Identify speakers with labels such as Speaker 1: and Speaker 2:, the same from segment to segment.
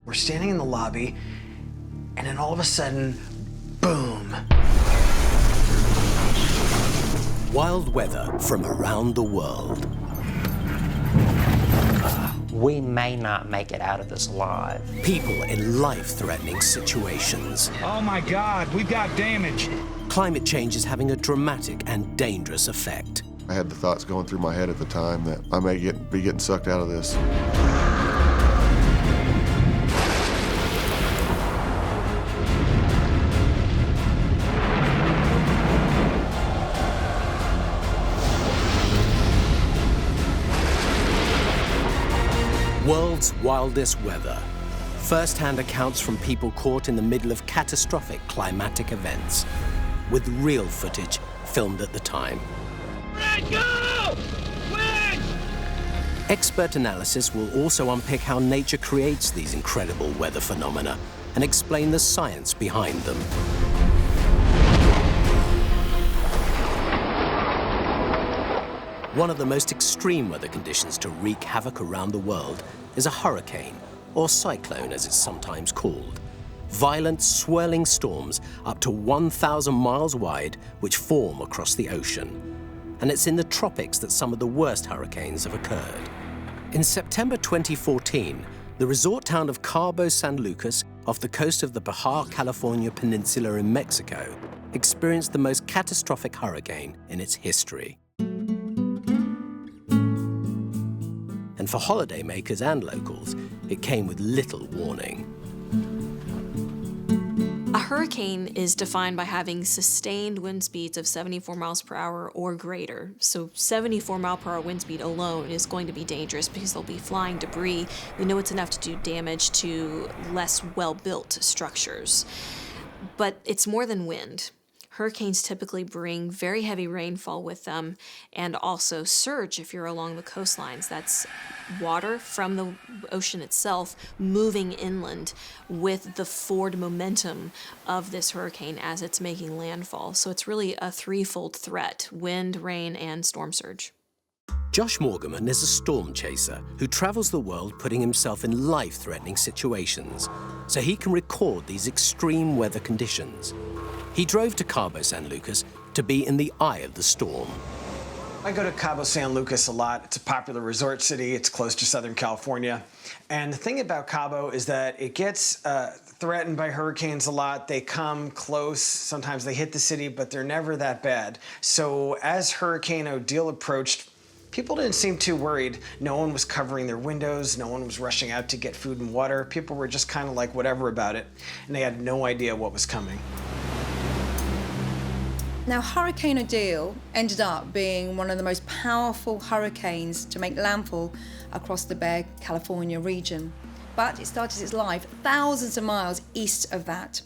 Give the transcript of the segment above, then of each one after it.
Speaker 1: We're standing in the lobby, and then all of a sudden, boom.
Speaker 2: Wild weather from around the world.
Speaker 3: We may not make it out of this alive.
Speaker 2: People in life-threatening situations.
Speaker 4: Oh my God, we've got damage.
Speaker 2: Climate change is having a dramatic and dangerous effect.
Speaker 5: I had the thoughts going through my head at the time that I may be getting sucked out of this.
Speaker 2: World's wildest weather. First-hand accounts from people caught in the middle of catastrophic climatic events, with real footage filmed at the time.
Speaker 4: Red, go! Wind!
Speaker 2: Expert analysis will also unpick how nature creates these incredible weather phenomena and explain the science behind them. One of the most extreme weather conditions to wreak havoc around the world is a hurricane, or cyclone as it's sometimes called. Violent, swirling storms up to 1,000 miles wide which form across the ocean. And it's in the tropics that some of the worst hurricanes have occurred. In September 2014, the resort town of Cabo San Lucas off the coast of the Baja California Peninsula in Mexico experienced the most catastrophic hurricane in its history. And for holidaymakers and locals, it came with little warning.
Speaker 6: A hurricane is defined by having sustained wind speeds of 74 miles per hour or greater. So 74 mile per hour wind speed alone is going to be dangerous because there'll be flying debris. We know it's enough to do damage to less well-built structures. But it's more than wind. Hurricanes typically bring very heavy rainfall with them and also surge if you're along the coastlines. That's water from the ocean itself moving inland with the forward momentum of this hurricane as it's making landfall. So it's really a threefold threat: wind, rain, and storm surge.
Speaker 2: Josh Morgaman is a storm chaser who travels the world putting himself in life-threatening situations so he can record these extreme weather conditions. He drove to Cabo San Lucas to be in the eye of the storm.
Speaker 1: I go to Cabo San Lucas a lot. It's a popular resort city. It's close to Southern California. And the thing about Cabo is that it gets threatened by hurricanes a lot. They come close. Sometimes they hit the city, but they're never that bad. So as Hurricane Odile approached, people didn't seem too worried. No one was covering their windows. No one was rushing out to get food and water. People were just kind of like whatever about it. And they had no idea what was coming.
Speaker 7: Now, Hurricane Odile ended up being one of the most powerful hurricanes to make landfall across the Baja California region. But it started its life thousands of miles east of that.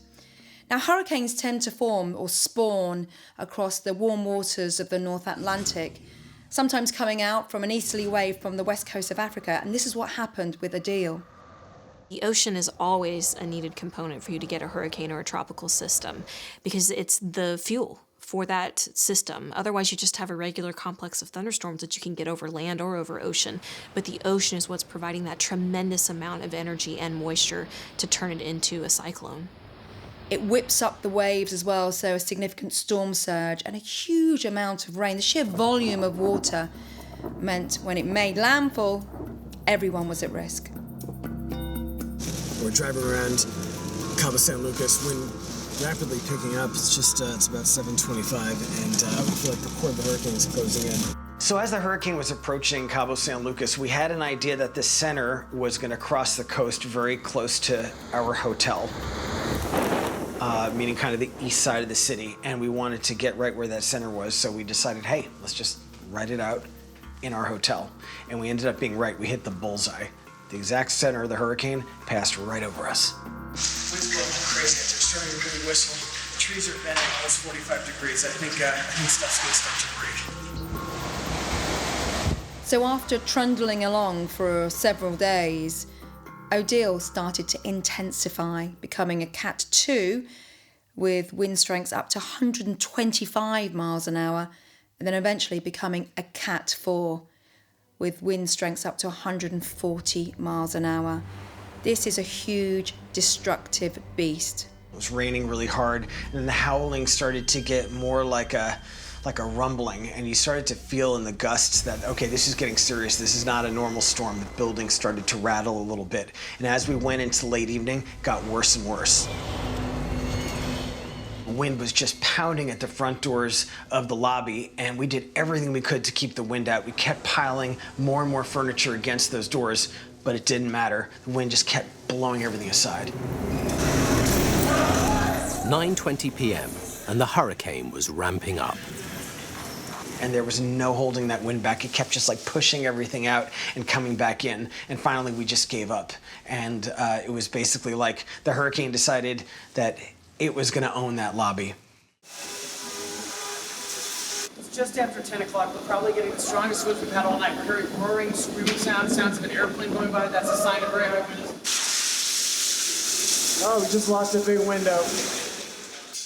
Speaker 7: Now, hurricanes tend to form or spawn across the warm waters of the North Atlantic, sometimes coming out from an easterly wave from the west coast of Africa, and this is what happened with Odile.
Speaker 6: The ocean is always a needed component for you to get a hurricane or a tropical system because it's the fuel for that system. Otherwise, you just have a regular complex of thunderstorms that you can get over land or over ocean. But the ocean is what's providing that tremendous amount of energy and moisture to turn it into a cyclone.
Speaker 7: It whips up the waves as well, so a significant storm surge and a huge amount of rain. The sheer volume of water meant when it made landfall, everyone was at risk.
Speaker 8: We're driving around Cabo San Lucas, wind rapidly picking up. It's just, it's about 7:25, and we feel like the core of the hurricane is closing in.
Speaker 1: So as the hurricane was approaching Cabo San Lucas, we had an idea that the center was going to cross the coast very close to our hotel, meaning kind of the east side of the city, and we wanted to get right where that center was, so we decided, hey, let's just write it out in our hotel. And we ended up being right. We hit the bullseye. The exact center of the hurricane passed right over us.
Speaker 9: Wind's blowing crazy. It's starting to really whistle. The trees are bending almost 45 degrees. I think stuff's going to start to break.
Speaker 7: So after trundling along for several days, Odile started to intensify, becoming a Cat 2 with wind strengths up to 125 miles an hour, and then eventually becoming a Cat 4 with wind strengths up to 140 miles an hour. This is a huge, destructive beast.
Speaker 1: It was raining really hard, and the howling started to get more like a rumbling, and you started to feel in the gusts that, okay, this is getting serious. This is not a normal storm. The buildings started to rattle a little bit. And as we went into late evening, it got worse and worse. The wind was just pounding at the front doors of the lobby, and we did everything we could to keep the wind out. We kept piling more and more furniture against those doors, but it didn't matter. The wind just kept blowing everything aside.
Speaker 2: 9:20 p.m. and the hurricane was ramping up.
Speaker 1: And there was no holding that wind back. It kept just like pushing everything out and coming back in. And finally, we just gave up. And it was basically like the hurricane decided that it was going to own that lobby.
Speaker 9: It's just after 10 o'clock. We're probably getting the strongest winds we've had all night. We're hearing roaring, screaming sounds of an airplane going by. That's a sign of very high winds. Oh, we just lost a big window.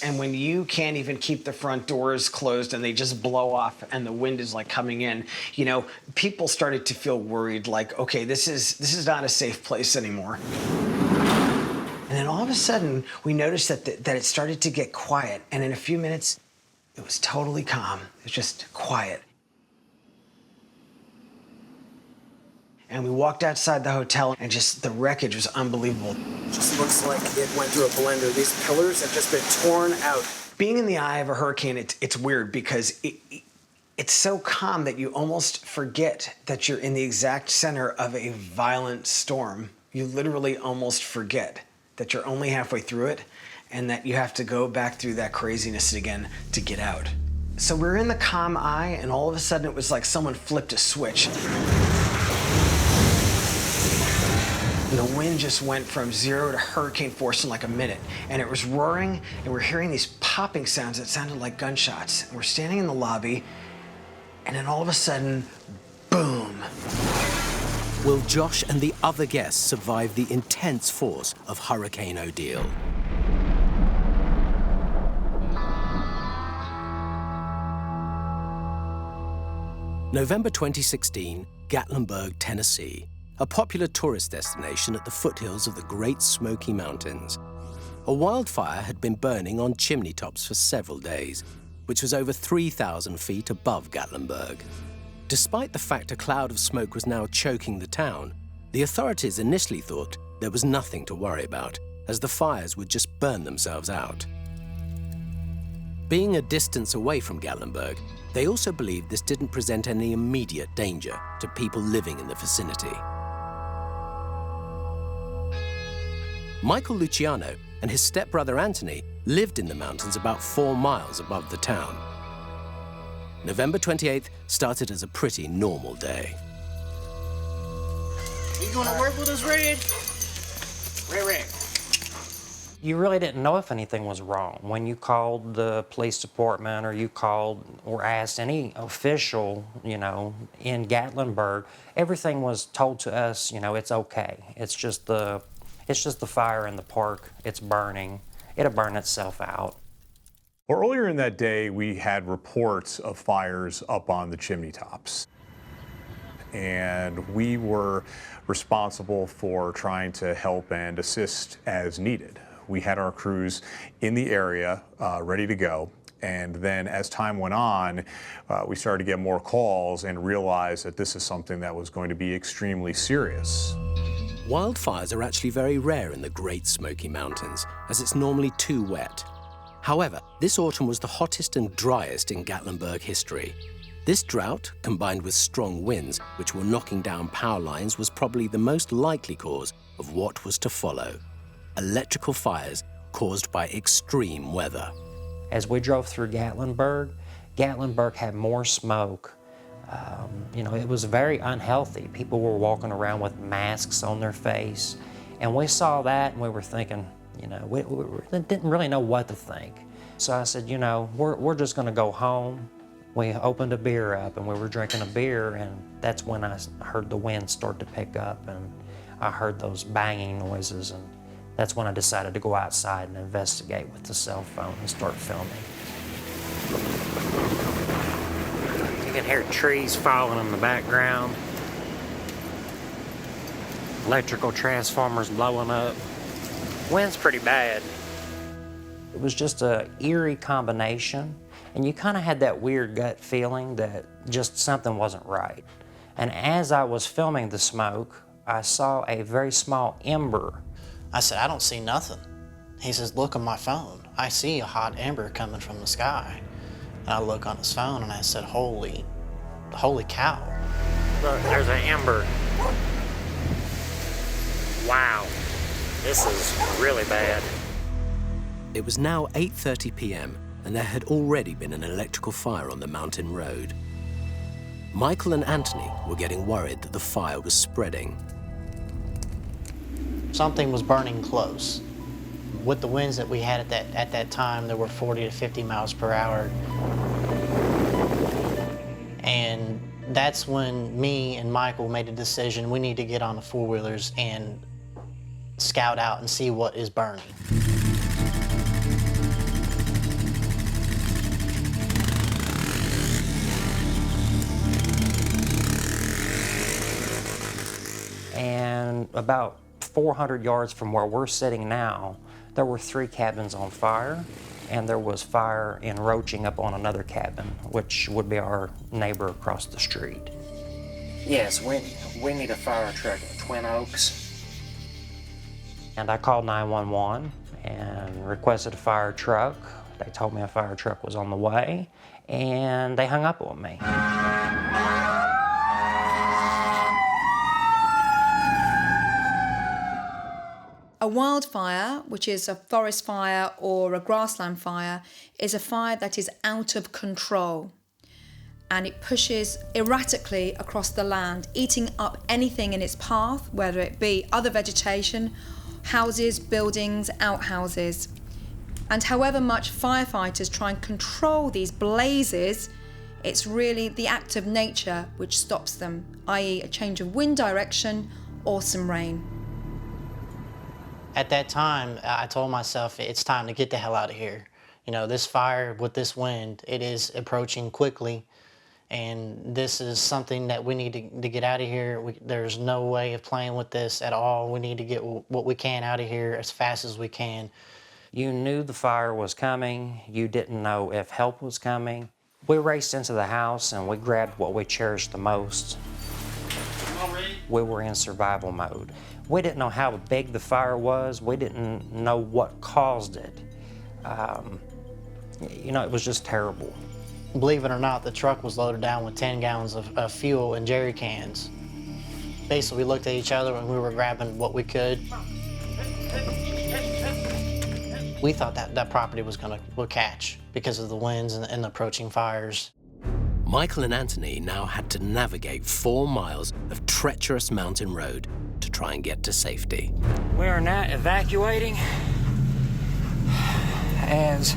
Speaker 1: And when you can't even keep the front doors closed and they just blow off and the wind is like coming in, you know, people started to feel worried, like, okay, this is not a safe place anymore. And then all of a sudden, we noticed that it started to get quiet. And in a few minutes, it was totally calm. It was just quiet. And we walked outside the hotel, and just the wreckage was unbelievable.
Speaker 8: Just looks like it went through a blender. These pillars have just been torn out.
Speaker 1: Being in the eye of a hurricane, it's weird because it's so calm that you almost forget that you're in the exact center of a violent storm. You literally almost forget that you're only halfway through it and that you have to go back through that craziness again to get out. So we're in the calm eye, and all of a sudden it was like someone flipped a switch. And the wind just went from 0 to hurricane force in like a minute. And it was roaring, and we're hearing these popping sounds that sounded like gunshots. And we're standing in the lobby, and then all of a sudden, boom.
Speaker 2: Will Josh and the other guests survive the intense force of Hurricane Odile? November 2016, Gatlinburg, Tennessee. A popular tourist destination at the foothills of the Great Smoky Mountains. A wildfire had been burning on chimney tops for several days, which was over 3,000 feet above Gatlinburg. Despite the fact a cloud of smoke was now choking the town, the authorities initially thought there was nothing to worry about, as the fires would just burn themselves out. Being a distance away from Gatlinburg, they also believed this didn't present any immediate danger to people living in the vicinity. Michael Luciano and his stepbrother Anthony lived in the mountains about 4 miles above the town. November 28th started as a pretty normal day.
Speaker 4: You gonna work with us, Red? Red.
Speaker 3: You really didn't know if anything was wrong. When you called the police department or you called or asked any official, you know, in Gatlinburg, everything was told to us, you know, it's okay. It's just the fire in the park. It's burning. It'll burn itself out.
Speaker 10: Well, earlier in that day, we had reports of fires up on the chimney tops. And we were responsible for trying to help and assist as needed. We had our crews in the area ready to go. And then as time went on, we started to get more calls and realized that this is something that was going to be extremely serious.
Speaker 2: Wildfires are actually very rare in the Great Smoky Mountains, as it's normally too wet. However, this autumn was the hottest and driest in Gatlinburg history. This drought, combined with strong winds, which were knocking down power lines, was probably the most likely cause of what was to follow: electrical fires caused by extreme weather.
Speaker 3: As we drove through Gatlinburg, Gatlinburg had more smoke. You know, it was very unhealthy. People were walking around with masks on their face. And we saw that and we were thinking, you know, we didn't really know what to think. So I said, you know, we're just gonna go home. We opened a beer up and we were drinking a beer, and that's when I heard the wind start to pick up and I heard those banging noises, and that's when I decided to go outside and investigate with the cell phone and start filming. You can hear trees falling in the background. electrical transformers blowing up. Wind's pretty bad. It was just an eerie combination, and you kind of had that weird gut feeling that just something wasn't right. And as I was filming the smoke, I saw a very small ember.
Speaker 11: I said, I don't see nothing. He says, look on my phone. I see a hot ember coming from the sky. And I look on his phone and I said, holy cow.
Speaker 3: Look, there's an ember. Wow, this is really bad.
Speaker 2: It was now 8:30 p.m. and there had already been an electrical fire on the mountain road. Michael and Anthony were getting worried that the fire was spreading.
Speaker 11: Something was burning close. With the winds that we had at that time, there were 40 to 50 miles per hour. And that's when me and Michael made a decision, we need to get on the four-wheelers and scout out and see what is burning.
Speaker 3: And about 400 yards from where we're sitting now, there were 3 cabins on fire, and there was fire encroaching up on another cabin, which would be our neighbor across the street. Yes, we need a fire truck at Twin Oaks. And I called 911 and requested a fire truck. They told me a fire truck was on the way, and they hung up on me.
Speaker 7: A wildfire, which is a forest fire or a grassland fire, is a fire that is out of control. And it pushes erratically across the land, eating up anything in its path, whether it be other vegetation, houses, buildings, outhouses. And however much firefighters try and control these blazes, it's really the act of nature which stops them, i.e. a change of wind direction or some rain.
Speaker 11: At that time, I told myself, it's time to get the hell out of here. You know, this fire with this wind, it is approaching quickly, and this is something that we need to get out of here. There's no way of playing with this at all. We need to get what we can out of here as fast as we can.
Speaker 3: You knew the fire was coming. You didn't know if help was coming. We raced into the house and we grabbed what we cherished the most. We were in survival mode. We didn't know how big the fire was. We didn't know what caused it. You know, it was just terrible.
Speaker 11: Believe it or not, the truck was loaded down with 10 gallons of fuel in jerry cans. Basically, we looked at each other and we were grabbing what we could. We thought that property would catch because of the winds and the approaching fires.
Speaker 2: Michael and Anthony now had to navigate 4 miles of treacherous mountain road to try and get to safety.
Speaker 3: We are now evacuating as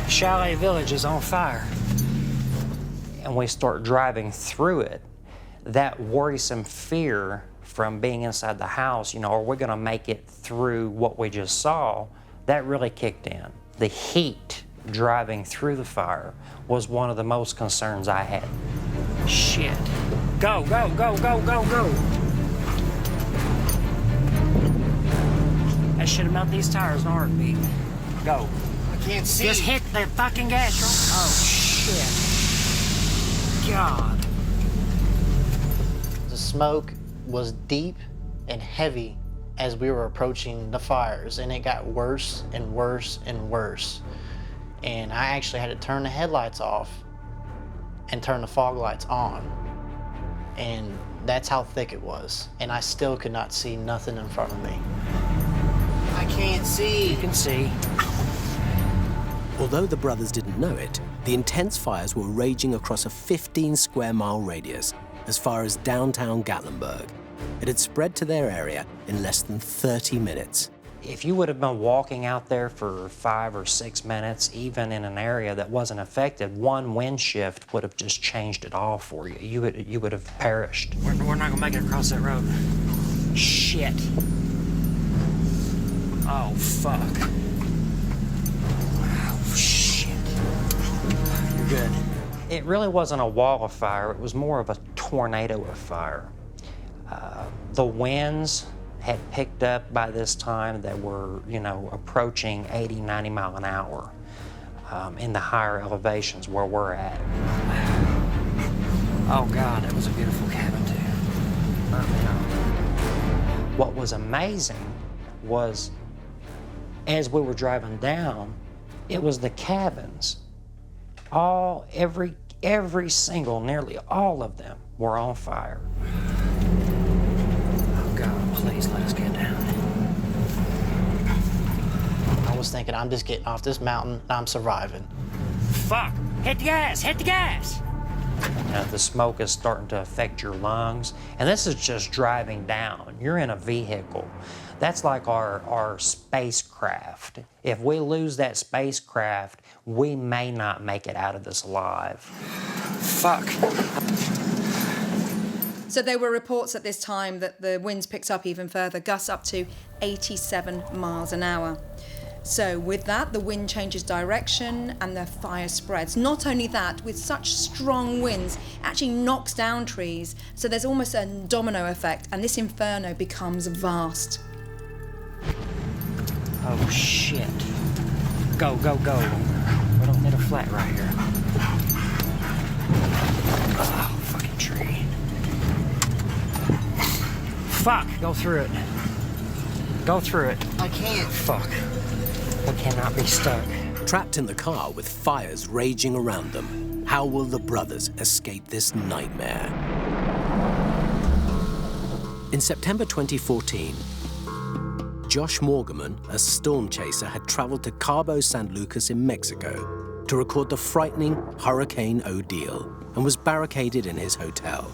Speaker 3: Chalet Village is on fire. And we start driving through it. That worrisome fear from being inside the house, you know, are we gonna make it through what we just saw? That really kicked in. The heat driving through the fire was one of the most concerns I had. Shit. Go, go, go, go, go, go. I should have melted these tires in a heartbeat. Go.
Speaker 4: I can't see.
Speaker 3: Just hit the fucking gas. Oh, shit. God.
Speaker 11: The smoke was deep and heavy as we were approaching the fires, and it got worse and worse and worse. And I actually had to turn the headlights off and turn the fog lights on. And that's how thick it was. And I still could not see nothing in front of me.
Speaker 4: I can't see.
Speaker 3: You can see.
Speaker 2: Although the brothers didn't know it, the intense fires were raging across a 15-square-mile radius as far as downtown Gatlinburg. It had spread to their area in less than 30 minutes.
Speaker 3: If you would have been walking out there for 5 or 6 minutes, even in an area that wasn't affected, one wind shift would have just changed it all for you. You would have perished. We're not gonna make it across that road. Shit. Oh, fuck. Oh, shit. You're good. It really wasn't a wall of fire. It was more of a tornado of fire. The winds had picked up by this time that were, approaching 80, 90 mile an hour in the higher elevations where we're at. Oh God, that was a beautiful cabin too. What was amazing was, as we were driving down, it was the cabins. Every single, nearly all of them were on fire. Oh God, please let us get down.
Speaker 11: I was thinking, I'm just getting off this mountain, and I'm surviving.
Speaker 3: Fuck! Hit the gas! Hit the gas! The smoke is starting to affect your lungs, and this is just driving down. You're in a vehicle. That's like our spacecraft. If we lose that spacecraft, we may not make it out of this alive. Fuck.
Speaker 7: So there were reports at this time that the winds picked up even further, gusts up to 87 miles an hour. So with that, the wind changes direction and the fire spreads. Not only that, with such strong winds, it actually knocks down trees. So there's almost a domino effect, and this inferno becomes vast.
Speaker 3: Oh shit. Go, go, go. We don't hit a flat right here. Oh, fucking tree. Fuck, go through it. Go through it.
Speaker 11: I can't.
Speaker 3: Fuck. We cannot be stuck.
Speaker 2: Trapped in the car with fires raging around them, how will the brothers escape this nightmare? In September 2014, Josh Morgaman, a storm chaser, had traveled to Cabo San Lucas in Mexico to record the frightening Hurricane Odile and was barricaded in his hotel.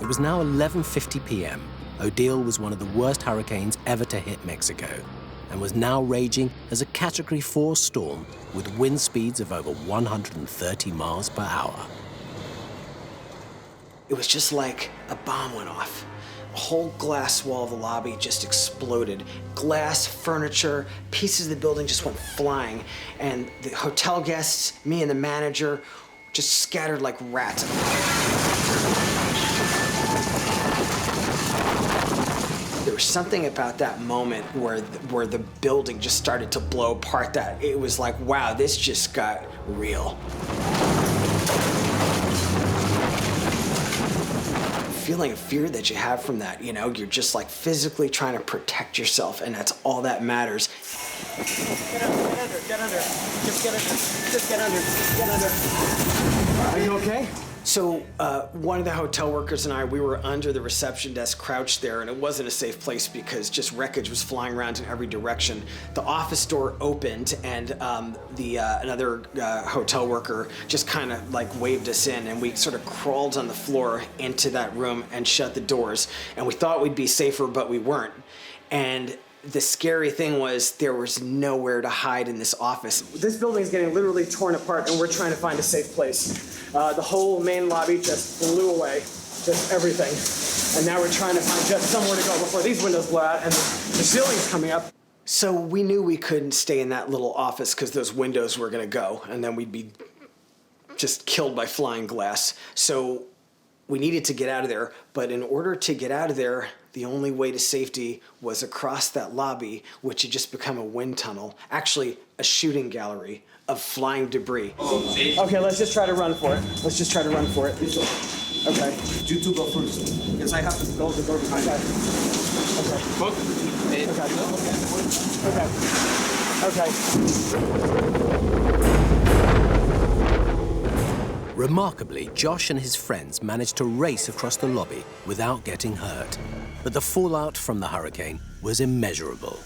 Speaker 2: It was now 11:50 p.m. Odile was one of the worst hurricanes ever to hit Mexico and was now raging as a Category 4 storm with wind speeds of over 130 miles per hour.
Speaker 1: It was just like a bomb went off. A whole glass wall of the lobby just exploded. Glass, furniture, pieces of the building just went flying. And the hotel guests, me and the manager, just scattered like rats. There was something about that moment where the building just started to blow apart, that it was like, wow, this just got real. Feeling of fear that you have from that, you're just like physically trying to protect yourself, and that's all that matters.
Speaker 9: Get under, just get under. Are you okay?
Speaker 1: So one of the hotel workers and I, we were under the reception desk crouched there, and it wasn't a safe place because just wreckage was flying around in every direction. The office door opened, and another hotel worker just kind of like waved us in, and we sort of crawled on the floor into that room and shut the doors. And we thought we'd be safer, but we weren't. And the scary thing was there was nowhere to hide in this office.
Speaker 9: This building is getting literally torn apart, and we're trying to find a safe place. The whole main lobby just blew away, just everything. And now we're trying to find just somewhere to go before these windows blow out and the ceiling's coming up.
Speaker 1: So we knew we couldn't stay in that little office because those windows were gonna go, and then we'd be just killed by flying glass. So we needed to get out of there, but in order to get out of there, the only way to safety was across that lobby, which had just become a wind tunnel, actually a shooting gallery of flying debris.
Speaker 9: Okay, let's just try to run for it. Okay.
Speaker 12: You two go first.
Speaker 9: Because I have to close the door behind that.
Speaker 2: Okay. Remarkably, Josh and his friends managed to race across the lobby without getting hurt. But the fallout from the hurricane was immeasurable.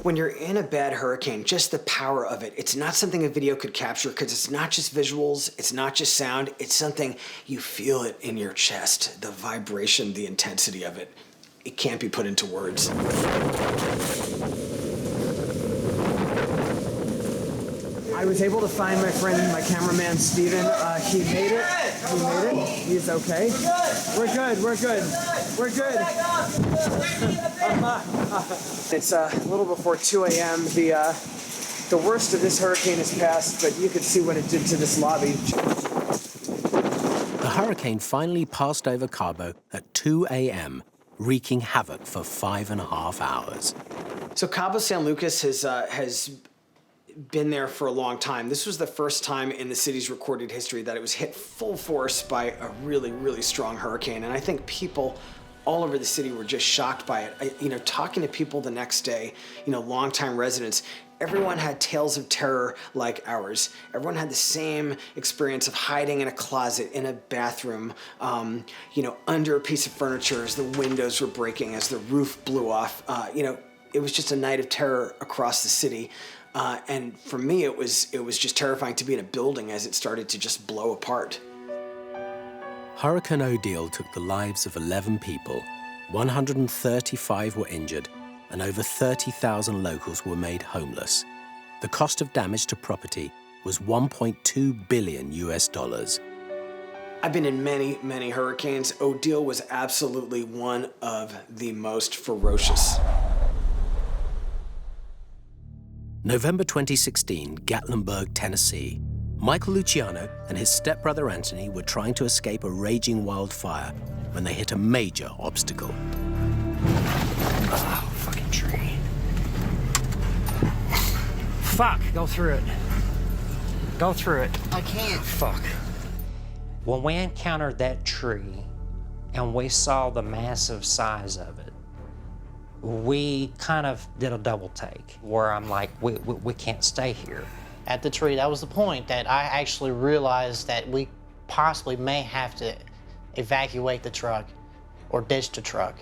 Speaker 1: When you're in a bad hurricane, just the power of it, it's not something a video could capture because it's not just visuals, it's not just sound, it's something you feel it in your chest, the vibration, the intensity of it. It can't be put into words.
Speaker 9: I was able to find my friend, my cameraman, Steven. He made it. He's okay. We're good. It's a little before 2 a.m. The worst of this hurricane is past, but you could see what it did to this lobby.
Speaker 2: The hurricane finally passed over Cabo at 2 a.m., wreaking havoc for 5.5 hours.
Speaker 1: So Cabo San Lucas has been there for a long time. This was the first time in the city's recorded history that it was hit full force by a really, really strong hurricane. And I think people all over the city were just shocked by it. Talking to people the next day, longtime residents, everyone had tales of terror like ours. Everyone had the same experience of hiding in a closet, in a bathroom, under a piece of furniture as the windows were breaking, as the roof blew off. It was just a night of terror across the city. And for me, it was just terrifying to be in a building as it started to just blow apart.
Speaker 2: Hurricane Odile took the lives of 11 people, 135 were injured, and over 30,000 locals were made homeless. The cost of damage to property was $1.2 billion.
Speaker 1: I've been in many, many hurricanes. Odile was absolutely one of the most ferocious.
Speaker 2: November 2016, Gatlinburg, Tennessee. Michael Luciano and his stepbrother Anthony were trying to escape a raging wildfire when they hit a major obstacle.
Speaker 3: Oh, fucking tree. Fuck, go through it. Go through it.
Speaker 11: I can't.
Speaker 3: Fuck. When we encountered that tree and we saw the massive size of it, we kind of did a double take where I'm like, we can't stay here.
Speaker 11: At the tree, that was the point that I actually realized that we possibly may have to evacuate the truck or ditch the truck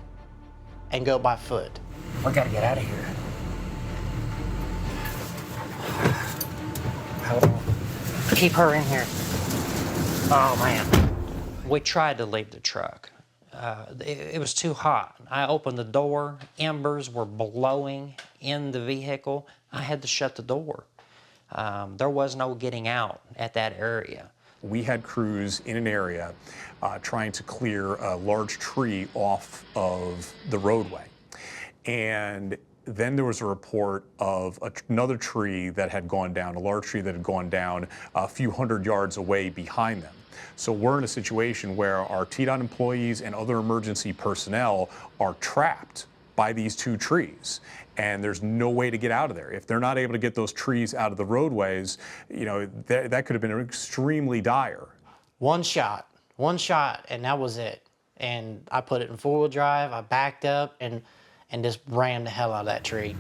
Speaker 11: and go by foot.
Speaker 3: We gotta get out of here. Hold on. Keep her in here. Oh, man. We tried to leave the truck. It was too hot. I opened the door. Embers were blowing in the vehicle. I had to shut the door. There was no getting out at that area.
Speaker 10: We had crews in an area trying to clear a large tree off of the roadway. And then there was a report of another tree that had gone down, a large tree that had gone down a few hundred yards away behind them. So we're in a situation where our TDOT employees and other emergency personnel are trapped by these two trees, and there's no way to get out of there. If they're not able to get those trees out of the roadways, that could have been extremely dire.
Speaker 11: One shot, and that was it. And I put it in four-wheel drive, I backed up, and just ran the hell out of that tree.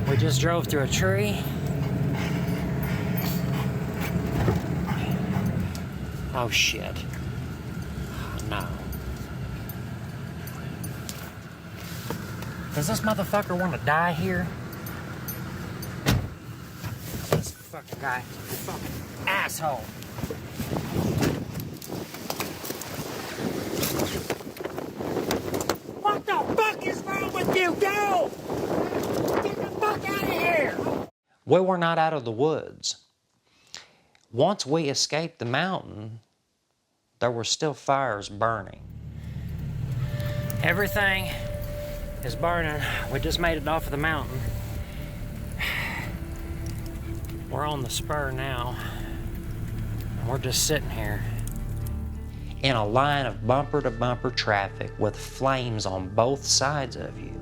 Speaker 3: We just drove through a tree. Oh, shit. No. Does this motherfucker want to die here? This fucking guy, fucking asshole. What the fuck is wrong with you? Go! Get the fuck out of here! We were not out of the woods. Once we escaped the mountain, there were still fires burning. Everything is burning. We just made it off of the mountain. We're on the spur now, and we're just sitting here in a line of bumper-to-bumper traffic with flames on both sides of you.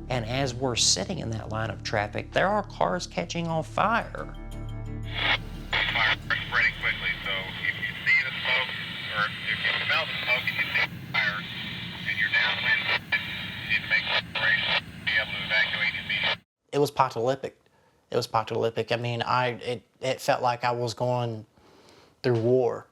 Speaker 3: And as we're sitting in that line of traffic, there are cars catching on fire.
Speaker 12: Fire is spreading quickly, so if you see the smoke, or if you smell the smoke and you see the fire, and you're downwind, you need to make preparations to be able to evacuate immediately.
Speaker 11: It was apocalyptic. It was apocalyptic. I mean, it felt like I was going through war.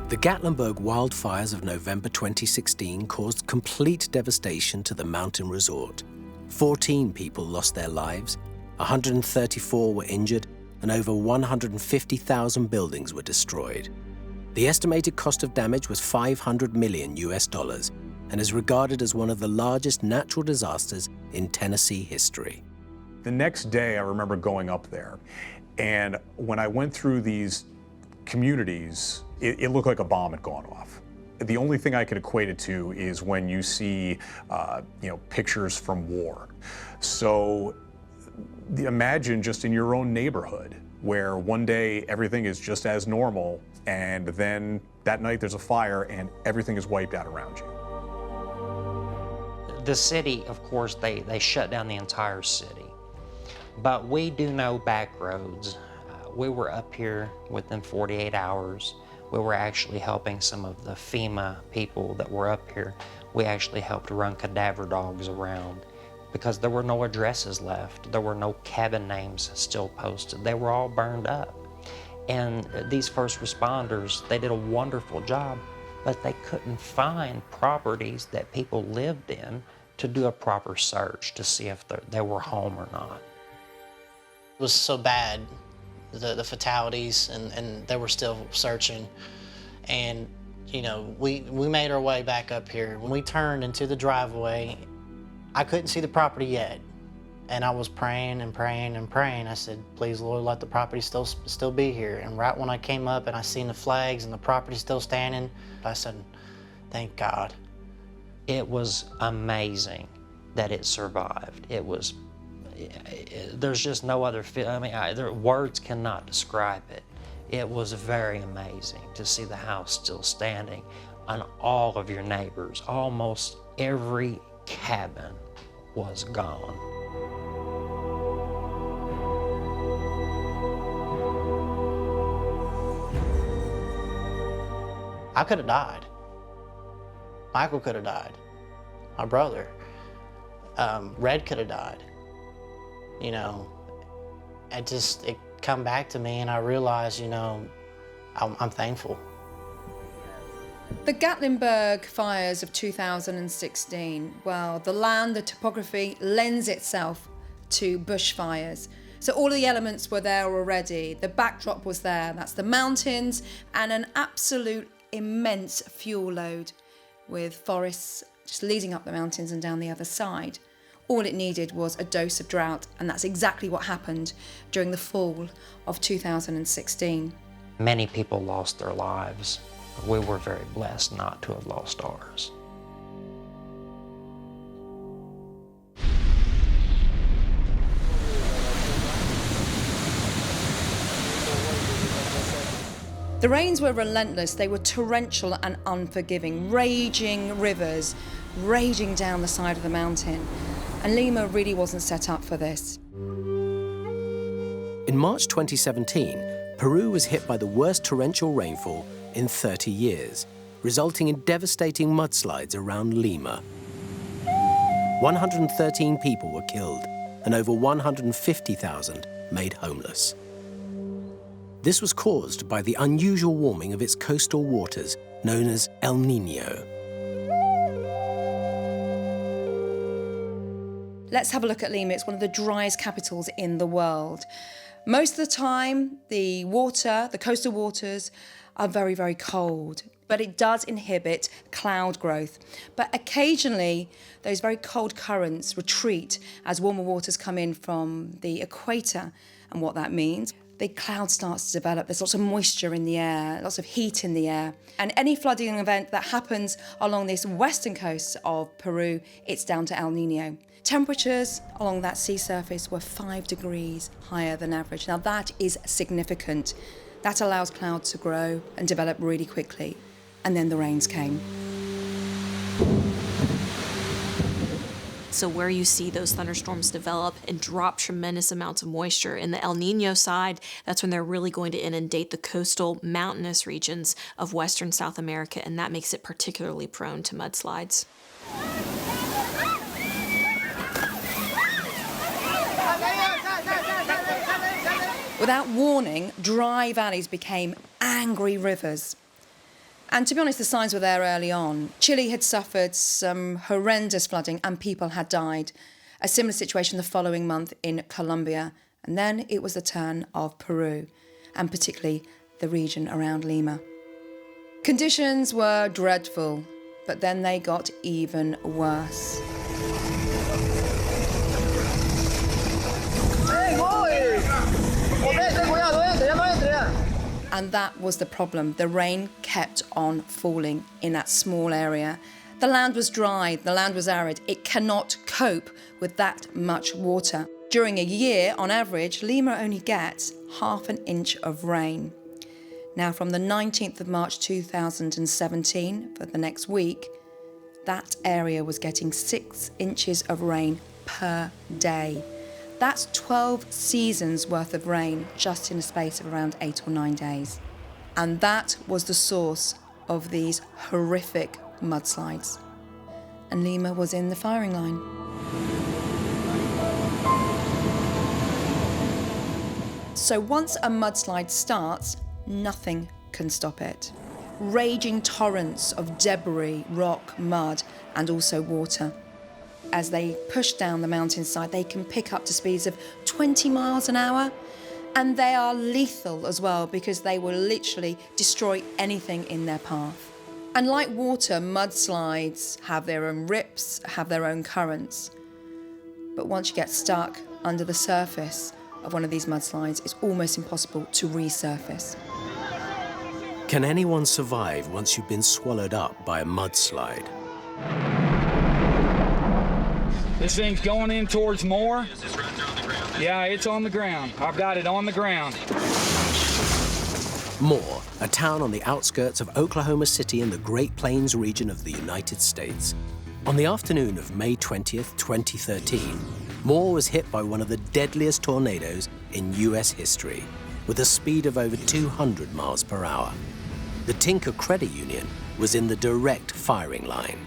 Speaker 2: The Gatlinburg wildfires of November 2016 caused complete devastation to the mountain resort. 14 people lost their lives, 134 were injured, and over 150,000 buildings were destroyed. The estimated cost of damage was $500 million and is regarded as one of the largest natural disasters in Tennessee history.
Speaker 10: The next day, I remember going up there, and when I went through these communities, it looked like a bomb had gone off. the only thing I could equate it to is when you see, pictures from war. So imagine just in your own neighborhood where one day everything is just as normal, and then that night there's a fire and everything is wiped out around you.
Speaker 3: The city, of course, they shut down the entire city. But we do know back roads. We were up here within 48 hours. We were actually helping some of the FEMA people that were up here. We actually helped run cadaver dogs around because there were no addresses left. There were no cabin names still posted. They were all burned up. And these first responders, they did a wonderful job, but they couldn't find properties that people lived in to do a proper search to see if they were home or not.
Speaker 11: It was so bad, the fatalities, and they were still searching. And, we made our way back up here. When we turned into the driveway, I couldn't see the property yet. And I was praying and praying and praying. I said, please, Lord, let the property still be here. And right when I came up and I seen the flags and the property still standing, I said, thank God.
Speaker 3: It was amazing that it survived. There's just no other words cannot describe it. It was very amazing to see the house still standing and all of your neighbors. Almost every cabin was gone.
Speaker 11: I could have died. Michael could have died. My brother. Red could have died. It come back to me and I realized, I'm thankful.
Speaker 7: The Gatlinburg fires of 2016, well, the land, the topography lends itself to bushfires. So all the elements were there already. The backdrop was there. That's the mountains and an absolute immense fuel load with forests just leading up the mountains and down the other side. All it needed was a dose of drought, and that's exactly what happened during the fall of 2016.
Speaker 3: Many people lost their lives. We were very blessed not to have lost ours.
Speaker 7: The rains were relentless. They were torrential and unforgiving, raging rivers raging down the side of the mountain. And Lima really wasn't set up for this.
Speaker 2: In March 2017, Peru was hit by the worst torrential rainfall in 30 years, resulting in devastating mudslides around Lima. 113 people were killed and over 150,000 made homeless. This was caused by the unusual warming of its coastal waters, known as El Niño.
Speaker 7: Let's have a look at Lima. It's one of the driest capitals in the world. Most of the time, the coastal waters, are very, very cold, but it does inhibit cloud growth. But occasionally, those very cold currents retreat as warmer waters come in from the equator. And what that means, the cloud starts to develop. There's lots of moisture in the air, lots of heat in the air. And any flooding event that happens along this western coast of Peru, it's down to El Niño. Temperatures along that sea surface were 5 degrees higher than average. Now that is significant. That allows clouds to grow and develop really quickly. And then the rains came.
Speaker 6: So where you see those thunderstorms develop and drop tremendous amounts of moisture in the El Niño side, that's when they're really going to inundate the coastal mountainous regions of Western South America, and that makes it particularly prone to mudslides.
Speaker 7: Without warning, dry valleys became angry rivers. And to be honest, the signs were there early on. Chile had suffered some horrendous flooding and people had died. A similar situation the following month in Colombia. And then it was the turn of Peru, and particularly the region around Lima. Conditions were dreadful, but then they got even worse. And And that was the problem. The rain kept on falling in that small area. The land was dry, the land was arid. It cannot cope with that much water. During a year, on average, Lima only gets half an inch of rain. Now, from the 19th of March 2017, for the next week, that area was getting 6 inches of rain per day. That's 12 seasons worth of rain just in a space of around 8 or 9 days. And that was the source of these horrific mudslides. And Lima was in the firing line. So once a mudslide starts, nothing can stop it. Raging torrents of debris, rock, mud, and also water. As they push down the mountainside, they can pick up to speeds of 20 miles an hour. And they are lethal as well, because they will literally destroy anything in their path. And like water, mudslides have their own rips, have their own currents. But once you get stuck under the surface of one of these mudslides, it's almost impossible to resurface.
Speaker 2: Can anyone survive once you've been swallowed up by a mudslide?
Speaker 13: This thing's going in towards Moore. Yeah, it's on the ground. I've got it on the ground.
Speaker 2: Moore, a town on the outskirts of Oklahoma City in the Great Plains region of the United States. On the afternoon of May 20th, 2013, Moore was hit by one of the deadliest tornadoes in US history, with a speed of over 200 miles per hour. The Tinker Credit Union was in the direct firing line.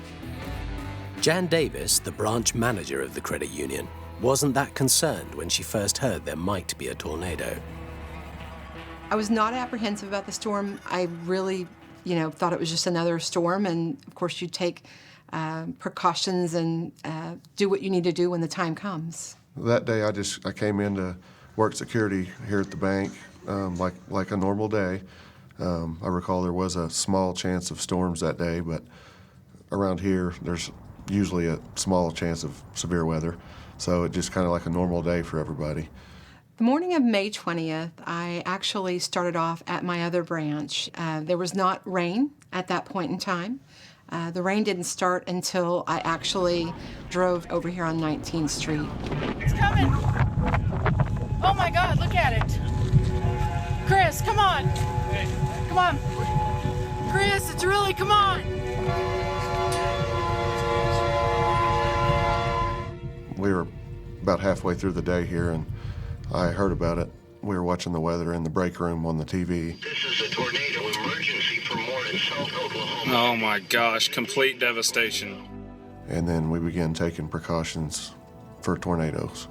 Speaker 2: Jan Davis, the branch manager of the credit union, wasn't that concerned when she first heard there might be a tornado.
Speaker 14: I was not apprehensive about the storm. I really, thought it was just another storm, and of course you take precautions and do what you need to do when the time comes.
Speaker 5: That day I came in to work security here at the bank like a normal day. I recall there was a small chance of storms that day, but around here there's usually a small chance of severe weather. So it just kind of like a normal day for everybody.
Speaker 14: The morning of May 20th, I actually started off at my other branch. There was not rain at that point in time. The rain didn't start until I actually drove over here on 19th Street.
Speaker 4: It's coming! Oh my God, look at it! Chris, come on! Come on! Chris, it's really, come on!
Speaker 5: We were about halfway through the day here, and I heard about it. We were watching the weather in the break room on the TV.
Speaker 12: This is a tornado emergency for Moore in South Oklahoma.
Speaker 15: Oh my gosh, complete devastation.
Speaker 5: And then we began taking precautions for tornadoes.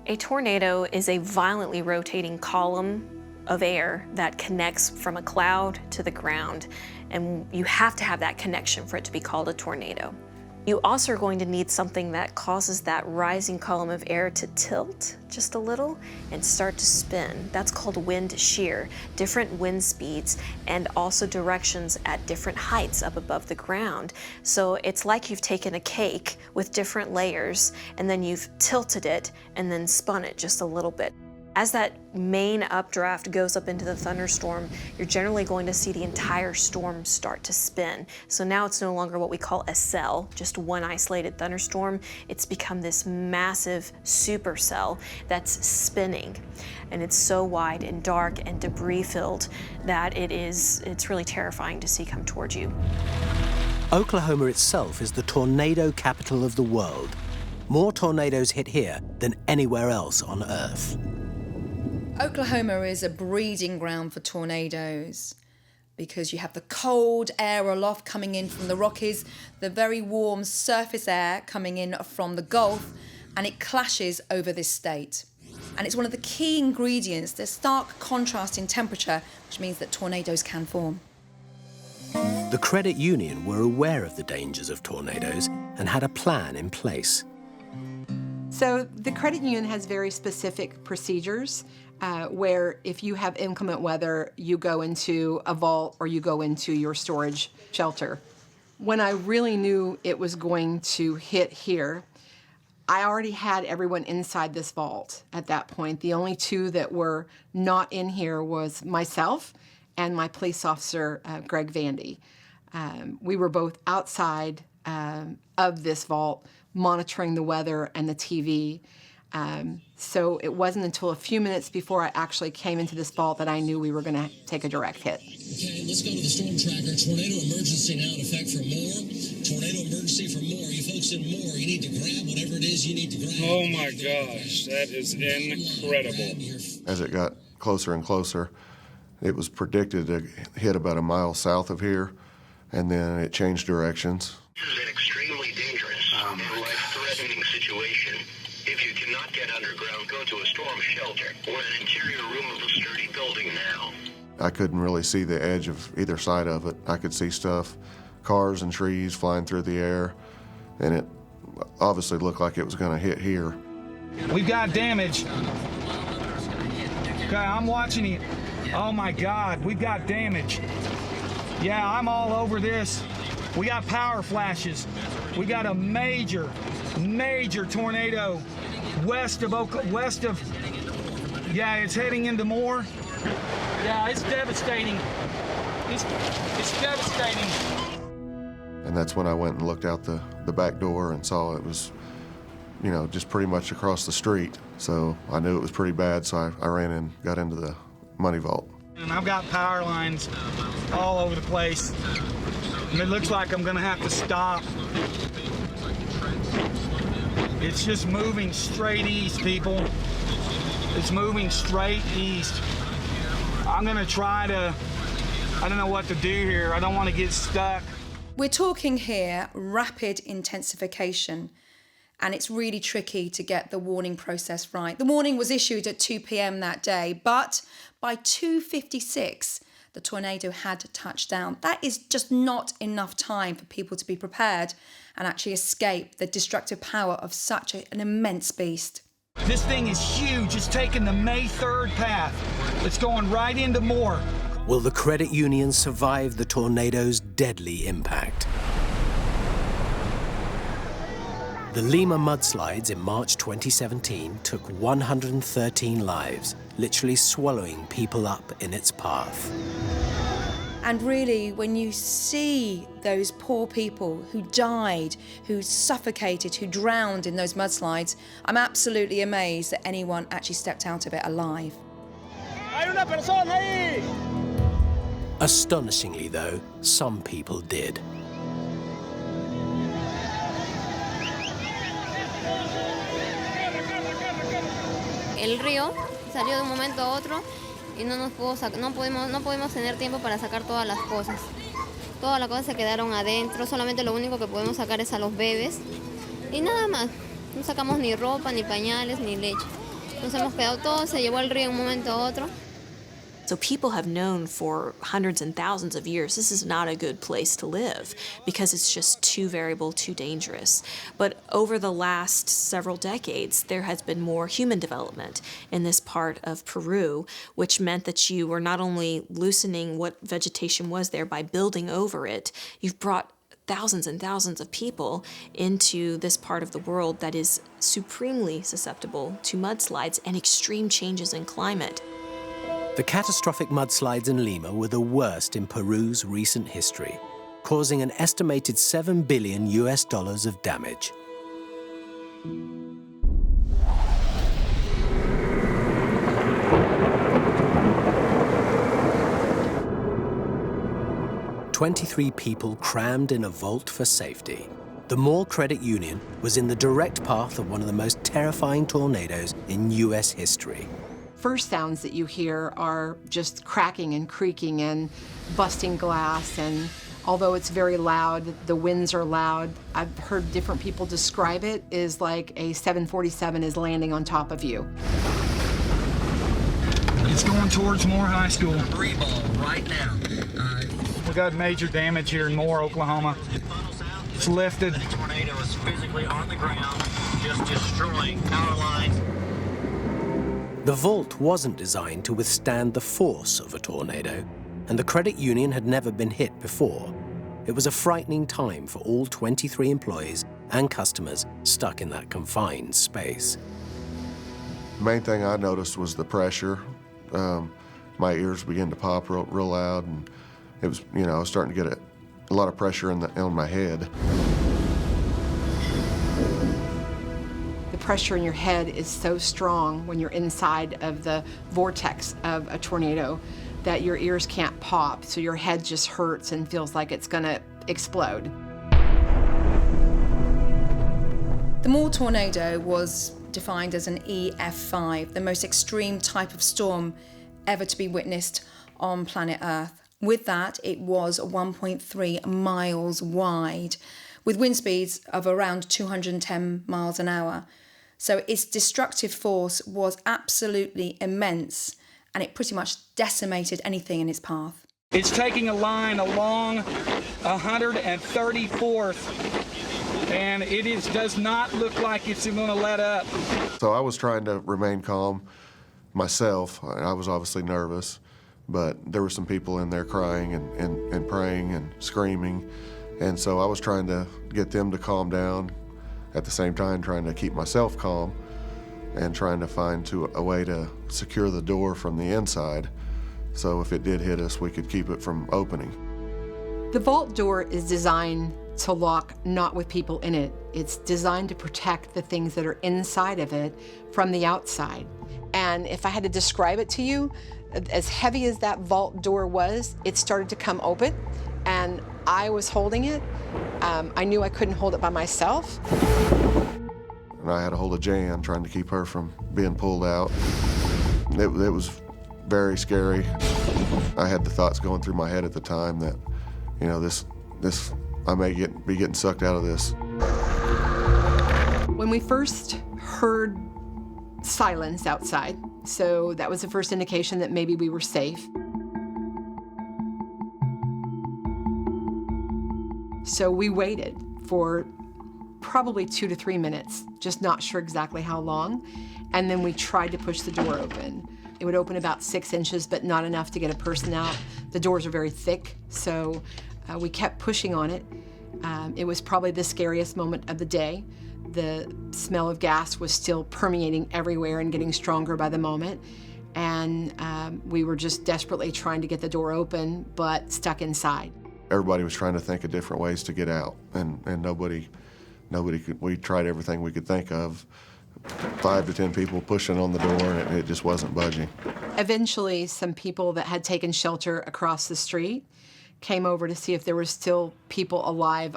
Speaker 6: A tornado is a violently rotating column of air that connects from a cloud to the ground, and you have to have that connection for it to be called a tornado. You also are going to need something that causes that rising column of air to tilt just a little and start to spin. That's called wind shear. Different wind speeds and also directions at different heights up above the ground. So it's like you've taken a cake with different layers and then you've tilted it and then spun it just a little bit. As that main updraft goes up into the thunderstorm, you're generally going to see the entire storm start to spin. So now it's no longer what we call a cell, just one isolated thunderstorm. It's become this massive supercell that's spinning. And it's so wide and dark and debris filled that it's really terrifying to see come towards you.
Speaker 2: Oklahoma itself is the tornado capital of the world. More tornadoes hit here than anywhere else on Earth.
Speaker 7: Oklahoma is a breeding ground for tornadoes because you have the cold air aloft coming in from the Rockies, the very warm surface air coming in from the Gulf, and it clashes over this state. And it's one of the key ingredients, the stark contrast in temperature, which means that tornadoes can form.
Speaker 2: The credit union were aware of the dangers of tornadoes and had a plan in place.
Speaker 14: So the credit union has very specific procedures where if you have inclement weather, you go into a vault or you go into your storage shelter. When I really knew it was going to hit here, I already had everyone inside this vault at that point. The only two that were not in here was myself and my police officer, Greg Vandy. We were both outside of this vault, monitoring the weather and the TV. So it wasn't until a few minutes before I actually came into this vault that I knew we were going to take a direct hit.
Speaker 16: Okay, let's go to the storm tracker. Tornado emergency now in effect for Moore. Tornado emergency for Moore. You folks in Moore, you need to grab whatever it is you need to grab.
Speaker 15: Oh my gosh, that is incredible.
Speaker 5: As it got closer and closer, it was predicted to hit about a mile south of here, and then it changed directions.
Speaker 12: This is an extremely dangerous and life-threatening situation. If you cannot get underground, go to a storm shelter or an interior room of a sturdy building now.
Speaker 5: I couldn't really see the edge of either side of it. I could see stuff, cars and trees flying through the air, and it obviously looked like it was going to hit here.
Speaker 13: We've got damage. Okay, I'm watching it. Oh my God, we've got damage. Yeah, I'm all over this. We got power flashes. We got a major tornado west of, yeah, it's heading into Moore. Yeah, it's devastating. It's devastating.
Speaker 5: And that's when I went and looked out the back door and saw it was, you know, just pretty much across the street. So I knew it was pretty bad, so I ran and got into the money vault.
Speaker 13: And I've got power lines all over the place. And it looks like I'm gonna have to stop. It's just moving straight east, people. It's moving straight east. I'm gonna try to, I don't know what to do here. I don't want to get stuck.
Speaker 7: We're talking here rapid intensification, and it's really tricky to get the warning process right. The warning was issued at 2 p.m. that day, but by 2:56, the tornado had touched down. That is just not enough time for people to be prepared and actually escape the destructive power of such an immense beast.
Speaker 13: This thing is huge. It's taking the May 3rd path. It's going right into Moore.
Speaker 2: Will the credit union survive the tornado's deadly impact? The Lima mudslides in March 2017 took 113 lives, literally swallowing people up in its path.
Speaker 7: And really, when you see those poor people who died, who suffocated, who drowned in those mudslides, I'm absolutely amazed that anyone actually stepped out of it alive.
Speaker 2: Astonishingly, though, some people did.
Speaker 17: El río salió de un momento a otro y no pudimos tener tiempo para sacar todas las cosas. Todas las cosas se quedaron adentro, solamente lo único que podemos sacar es a los bebés y nada más. No sacamos ni ropa, ni pañales, ni leche. Nos hemos quedado todo, se llevó el río de un momento a otro.
Speaker 6: So people have known for hundreds and thousands of years this is not a good place to live because it's just too variable, too dangerous. But over the last several decades, there has been more human development in this part of Peru, which meant that you were not only loosening what vegetation was there by building over it, you've brought thousands and thousands of people into this part of the world that is supremely susceptible to mudslides and extreme changes in climate.
Speaker 2: The catastrophic mudslides in Lima were the worst in Peru's recent history, causing an estimated $7 billion of damage. "23 people crammed in a vault for safety. The Moore Credit Union was in the direct path of one of the most terrifying tornadoes in U.S. history.
Speaker 14: First sounds that you hear are just cracking and creaking and busting glass, and although it's very loud, the winds are loud. I've heard different people describe it as like a 747 is landing on top of you.
Speaker 13: It's going towards Moore High School.
Speaker 16: Right now.
Speaker 13: We got major damage here in Moore, Oklahoma. It's lifted.
Speaker 16: The tornado is physically on the ground, just destroying power lines.
Speaker 2: The vault wasn't designed to withstand the force of a tornado, and the credit union had never been hit before. It was a frightening time for all 23 employees and customers stuck in that confined space.
Speaker 5: The main thing I noticed was the pressure. my ears began to pop real loud, and it was, you know, I was starting to get a lot of pressure on my head.
Speaker 14: The pressure in your head is so strong when you're inside of the vortex of a tornado that your ears can't pop, so your head just hurts and feels like it's gonna explode.
Speaker 7: The Moore tornado was defined as an EF5, the most extreme type of storm ever to be witnessed on planet Earth. With that, it was 1.3 miles wide, with wind speeds of around 210 miles an hour. So its destructive force was absolutely immense, and it pretty much decimated anything in its path.
Speaker 13: It's taking a line along 134th, and it does not look like it's going to let up.
Speaker 5: So I was trying to remain calm myself. I was obviously nervous, but there were some people in there crying and praying and screaming, and so I was trying to get them to calm down, at the same time trying to keep myself calm and trying to find a way to secure the door from the inside, so if it did hit us, we could keep it from opening.
Speaker 14: The vault door is designed to lock not with people in it. It's designed to protect the things that are inside of it from the outside. And if I had to describe it to you, as heavy as that vault door was, it started to come open, and I was holding it. I knew I couldn't hold it by myself.
Speaker 5: And I had a hold of Jan, trying to keep her from being pulled out. It was very scary. I had the thoughts going through my head at the time that, you know, I may be getting sucked out of this.
Speaker 14: When we first heard silence outside, so that was the first indication that maybe we were safe. So we waited for probably 2 to 3 minutes, just not sure exactly how long, and then we tried to push the door open. It would open about 6 inches, but not enough to get a person out. The doors are very thick, so we kept pushing on it. It was probably the scariest moment of the day. The smell of gas was still permeating everywhere and getting stronger by the moment. And we were just desperately trying to get the door open, but stuck inside.
Speaker 5: Everybody was trying to think of different ways to get out, and nobody could. We tried everything we could think of. 5 to 10 people pushing on the door, and it just wasn't budging.
Speaker 14: Eventually, some people that had taken shelter across the street came over to see if there were still people alive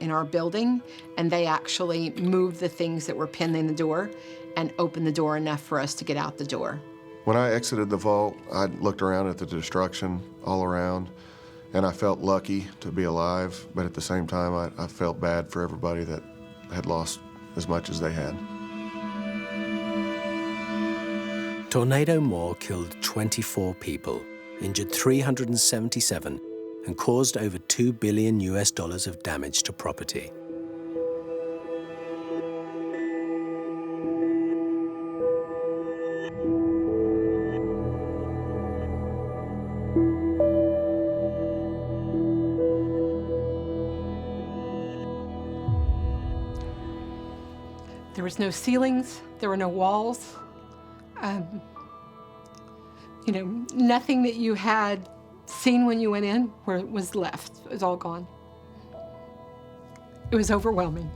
Speaker 14: in our building, and they actually moved the things that were pinned in the door and opened the door enough for us to get out the door.
Speaker 5: When I exited the vault, I looked around at the destruction all around, and I felt lucky to be alive, but at the same time, I felt bad for everybody that had lost as much as they had.
Speaker 2: Tornado Moore killed 24 people, injured 377, and caused over $2 billion of damage to property.
Speaker 14: There was no ceilings, there were no walls. You know, nothing that you had seen when you went in was left. It was all gone. It was overwhelming.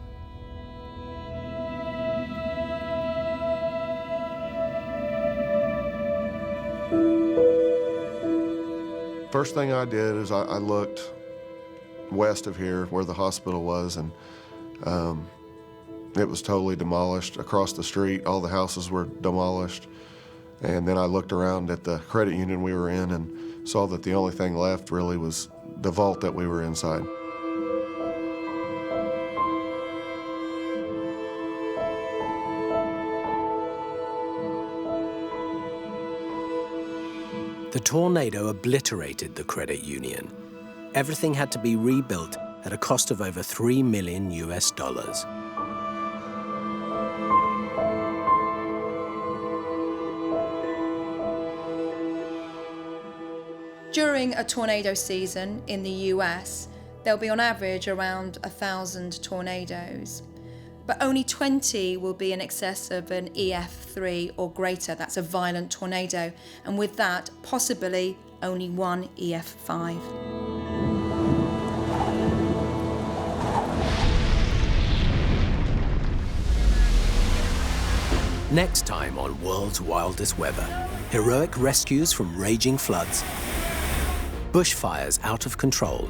Speaker 5: First thing I did is I looked west of here where the hospital was, and it was totally demolished. Across the street, all the houses were demolished. And then I looked around at the credit union we were in and saw that the only thing left really was the vault that we were inside.
Speaker 2: The tornado obliterated the credit union. Everything had to be rebuilt at a cost of over $3 million.
Speaker 7: During a tornado season in the US, there'll be on average around 1,000 tornadoes. but only 20 will be in excess of an EF3 or greater. That's a violent tornado, and with that, possibly only one EF5.
Speaker 2: Next time on World's Wildest Weather, heroic rescues from raging floods, bushfires out of control,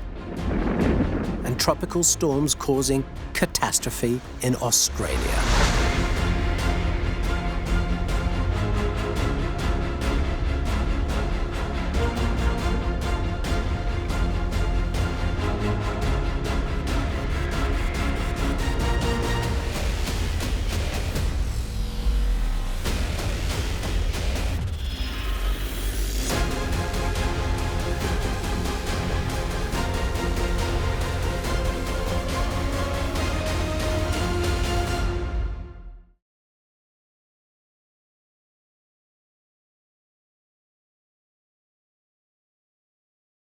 Speaker 2: and tropical storms causing catastrophe in Australia.